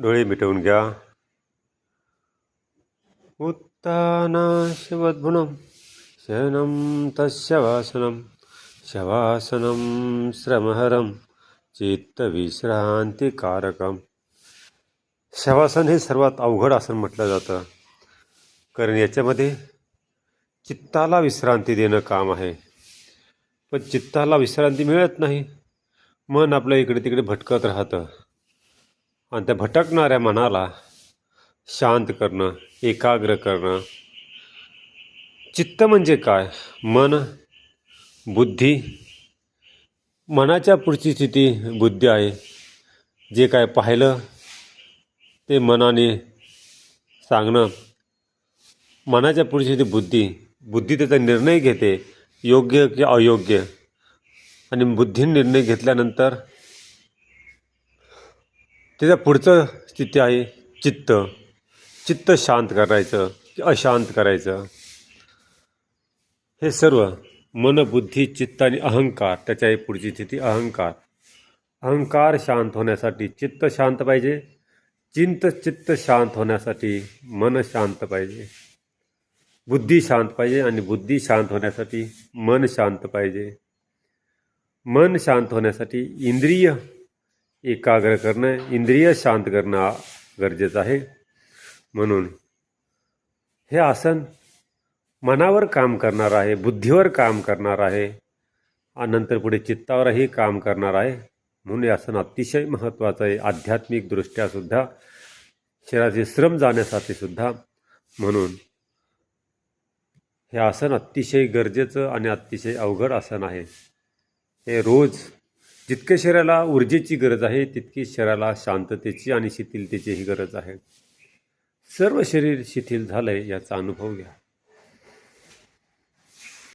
डोळे मिटवून घ्या. उत्तानाशवद्भुनं शयनं तस्य वासनं शवासनं श्रमहरं चित्तविश्रांतिकारकं. शवासन हे सर्वात अवघड आसन म्हटलं जातं, कारण याच्यामध्ये चित्ताला विश्रांती देणं काम आहे. पण चित्ताला विश्रांती मिळत नाही. मन आपलं इकडे तिकडे भटकत राहतं आणि त्या भटकणाऱ्या मनाला शांत करणं, एकाग्र करणं. चित्त म्हणजे काय? मन, बुद्धी. मनाच्या पुढची स्थिती बुद्धी आहे. जे काय पाहिलं ते मनाने सांगणं. मनाच्या पुढची स्थिती बुद्धी. बुद्धी त्याचा निर्णय घेते, योग्य की अयोग्य. आणि बुद्धीने निर्णय घेतल्यानंतर त्याच्या पुढचं स्थिती आहे चित्त. चित्त शांत करायचं की अशांत करायचं, हे सर्व मन, बुद्धी, चित्त आणि अहंकार. त्याच्या पुढची स्थिती अहंकार. अहंकार शांत होण्यासाठी चित्त शांत पाहिजे. चित्त शांत होण्यासाठी मन शांत पाहिजे. बुद्धी शांत पाहिजे आणि बुद्धी शांत होण्यासाठी मन शांत पाहिजे. मन शांत होण्यासाठी इंद्रिय एकाग्र करणं, इंद्रिय शांत करणं गरजेचं आहे. म्हणून हे आसन मनावर काम करणार आहे, बुद्धीवर काम करणार आहे आणि नंतर पुढे चित्तावरही काम करणार आहे. म्हणून हे आसन अतिशय महत्त्वाचं आहे, आध्यात्मिकदृष्ट्या सुद्धा, शरीराचे श्रम जाण्यासाठी सुद्धा. म्हणून हे आसन अतिशय गरजेचं आणि अतिशय अवघड आसन आहे. हे रोज जितके शरीराला ऊर्जेची गरज आहे तितकी शरीराला शांततेची आणि शिथिलतेचीही गरज आहे. सर्व शरीर शिथिल झालंय याचा अनुभव घ्या.